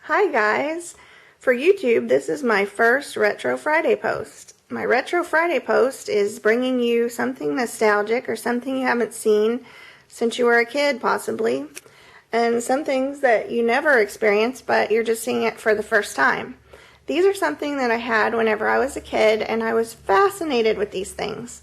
Hi guys! For YouTube, this is my first Retro Friday post. My Retro Friday post is bringing you something nostalgic or something you haven't seen since you were a kid possibly, and some things that you never experienced but you're just seeing it for the first time. These are something that I had whenever I was a kid and I was fascinated with these things.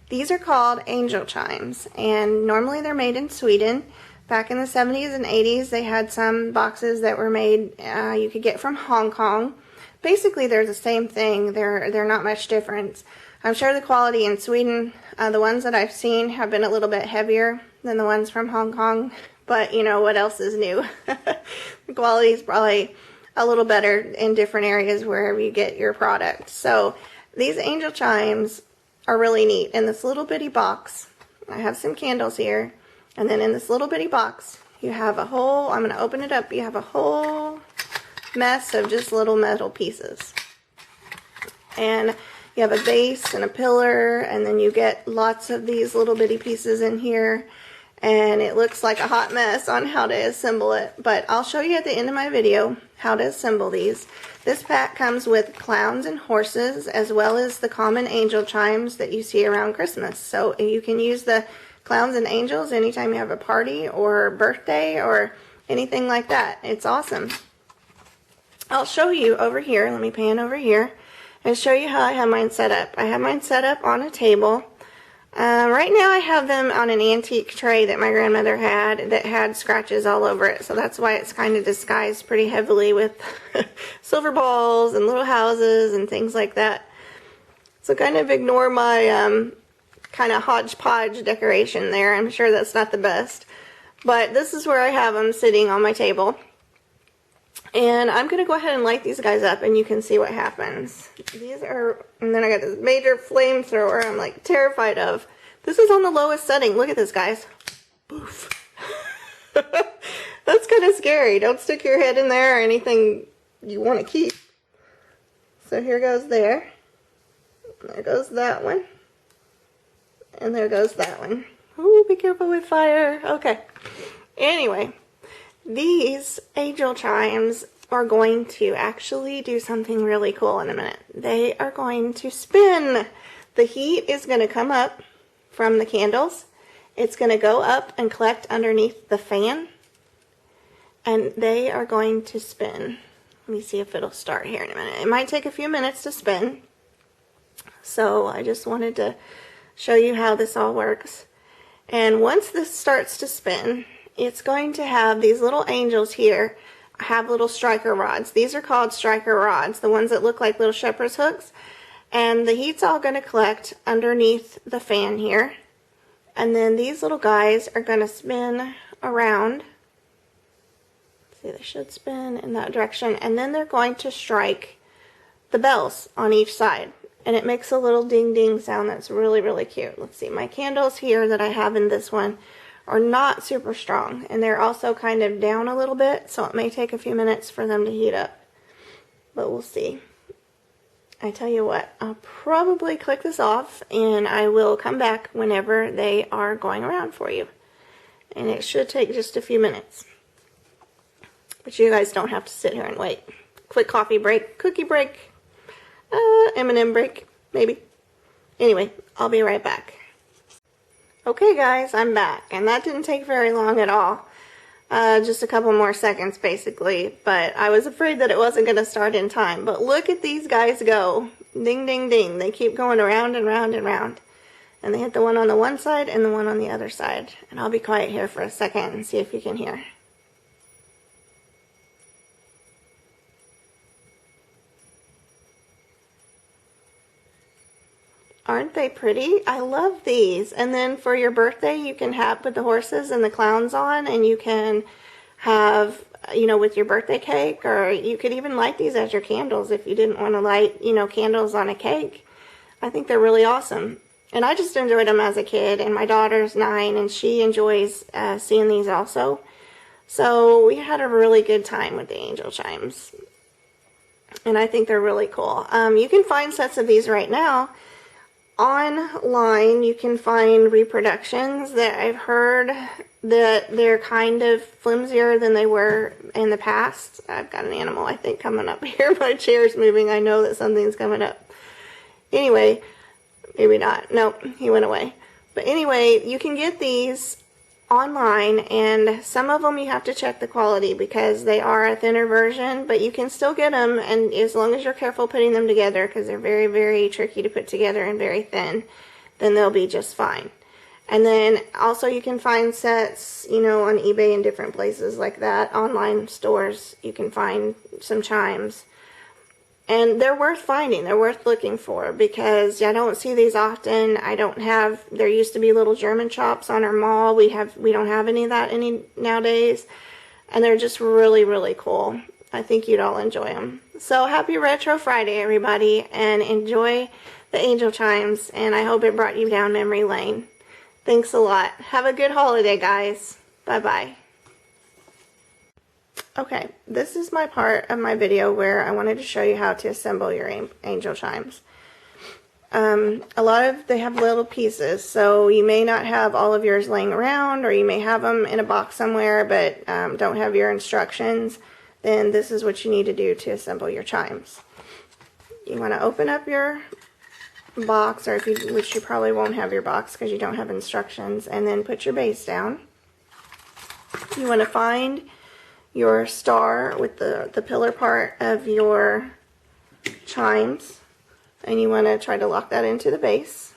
These are called angel chimes, and normally they're made in Sweden. Back in the 70s and 80s, they had some boxes that were made you could get from Hong Kong. Basically, they're the same thing. They're not much different. I'm sure the quality in Sweden, the ones that I've seen have been a little bit heavier than the ones from Hong Kong. But, you know, what else is new? The quality is probably a little better in different areas wherever you get your product. So, these angel chimes are really neat. In this little bitty box, I have some candles here. And then in this little bitty box, you have a whole, I'm going to open it up, you have a whole mess of just little metal pieces. And you have a base and a pillar, and then you get lots of these little bitty pieces in here. And it looks like a hot mess on how to assemble it. But I'll show you at the end of my video how to assemble these. This pack comes with clowns and horses, as well as the common angel chimes that you see around Christmas. So you can use the clowns and angels anytime you have a party or birthday or anything like that. It's awesome. I'll show you over here. Let me pan over here and show you how I have mine set up. I have mine set up on a table. Right now I have them on an antique tray that my grandmother had that had scratches all over it. So that's why it's kind of disguised pretty heavily with silver balls and little houses and things like that. So kind of ignore my kind of hodgepodge decoration there. I'm sure that's not the best. But this is where I have them sitting on my table. And I'm going to go ahead and light these guys up and you can see what happens. These are, and then I got this major flamethrower I'm like terrified of. This is on the lowest setting. Look at this, guys. Boof. That's kind of scary. Don't stick your head in there or anything you want to keep. So here goes there. There goes that one. And there goes that one. Ooh, be careful with fire. Okay. Anyway, these angel chimes are going to actually do something really cool in a minute. They are going to spin. The heat is going to come up from the candles. It's going to go up and collect underneath the fan. And they are going to spin. Let me see if it'll start here in a minute. It might take a few minutes to spin. So I just wanted to show you how this all works. And once this starts to spin, it's going to have these little angels here have little striker rods. These are called striker rods, the ones that look like little shepherd's hooks. And the heat's all going to collect underneath the fan here. And then these little guys are going to spin around. See, they should spin in that direction. And then they're going to strike the bells on each side. And it makes a little ding ding sound that's really, really cute. Let's see, my candles here that I have in this one are not super strong. And they're also kind of down a little bit, so it may take a few minutes for them to heat up. But we'll see. I tell you what, I'll probably click this off and I will come back whenever they are going around for you. And it should take just a few minutes. But you guys don't have to sit here and wait. Quick coffee break, cookie break. M&M break, maybe. Anyway, I'll be right back. Okay guys, I'm back, and that didn't take very long at all. Just a couple more seconds basically, but I was afraid that it wasn't going to start in time. But look at these guys go. Ding, ding, ding. They keep going around and round and round. And they hit the one on the one side and the one on the other side. And I'll be quiet here for a second and see if you can hear. Aren't they pretty? I love these. And then for your birthday, you can have put the horses and the clowns on, and you can have, you know, with your birthday cake, or you could even light these as your candles if you didn't want to light, you know, candles on a cake. I think they're really awesome. And I just enjoyed them as a kid, and my daughter's 9, and she enjoys seeing these also. So we had a really good time with the angel chimes. And I think they're really cool. You can find sets of these right now online you can find reproductions that I've heard that they're kind of flimsier than they were in the past. I've got an animal, I think, coming up here. My chair's moving. I know that something's coming up. Anyway, maybe not. Nope, he went away. But anyway, you can get these online, and some of them you have to check the quality because they are a thinner version, but you can still get them, and as long as you're careful putting them together, because they're very, very tricky to put together and very thin, then they'll be just fine. And then also you can find sets, you know, on eBay and different places like that. Online stores, you can find some chimes. And they're worth finding. They're worth looking for because I don't see these often. I don't have, there used to be little German shops on our mall. We don't have any of that nowadays. And they're just really, really cool. I think you'd all enjoy them. So happy Retro Friday, everybody, and enjoy the angel chimes. And I hope it brought you down memory lane. Thanks a lot. Have a good holiday, guys. Bye-bye. Okay, this is my part of my video where I wanted to show you how to assemble your angel chimes. They have little pieces, so you may not have all of yours laying around, or you may have them in a box somewhere, but don't have your instructions. Then this is what you need to do to assemble your chimes. You want to open up your box, or which you probably won't have your box because you don't have instructions, and then put your base down. You want to find your star with the pillar part of your chimes, and you want to try to lock that into the base.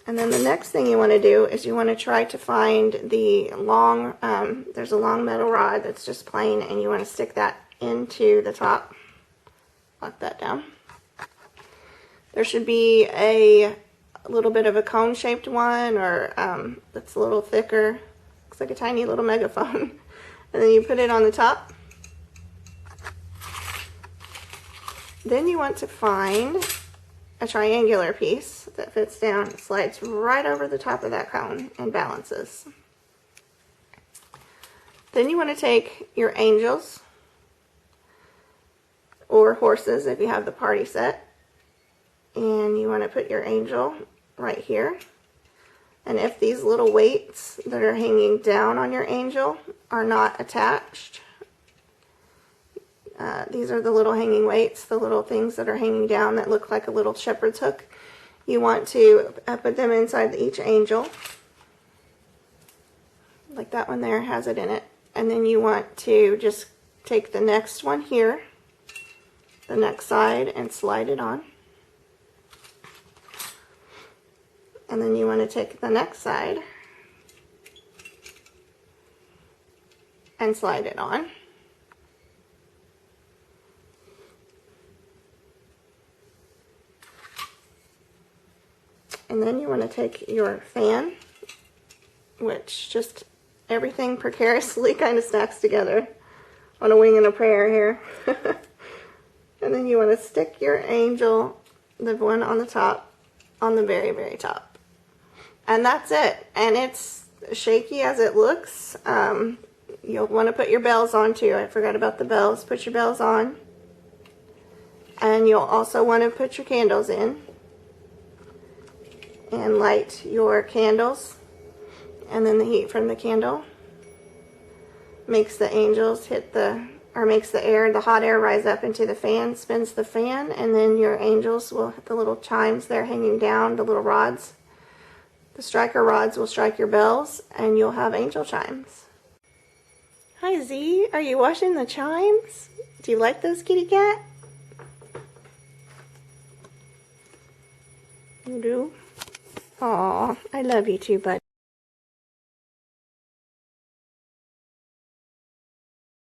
And then the next thing you want to do is you want to try to find the long, there's a long metal rod that's just plain, and you want to stick that into the top. Lock that down. There should be a little bit of a cone-shaped one, or that's a little thicker. Looks like a tiny little megaphone. And then you put it on the top. Then you want to find a triangular piece that fits down. It slides right over the top of that cone and balances. Then you want to take your angels, or horses if you have the party set, and you want to put your angel right here. And if these little weights that are hanging down on your angel are not attached, these are the little hanging weights, the little things that are hanging down that look like a little shepherd's hook. You want to put them inside each angel, like that one there has it in it. And then you want to just take the next one here, the next side, and slide it on. And then you want to take the next side and slide it on. And then you want to take your fan, which just everything precariously kind of stacks together on a wing and a prayer here. And then you want to stick your angel, the one on the top, on the very, very top. And that's it. And it's shaky as it looks. You'll want to put your bells on too. I forgot about the bells. Put your bells on. And you'll also want to put your candles in and light your candles. And then the heat from the candle makes the angels makes the air, the hot air, rise up into the fan, spins the fan, and then your angels will hit the little chimes there hanging down, the little rods. The striker rods will strike your bells, and you'll have angel chimes. Hi Z, are you watching the chimes? Do you like those, kitty cat? You do? Aw, I love you too, bud.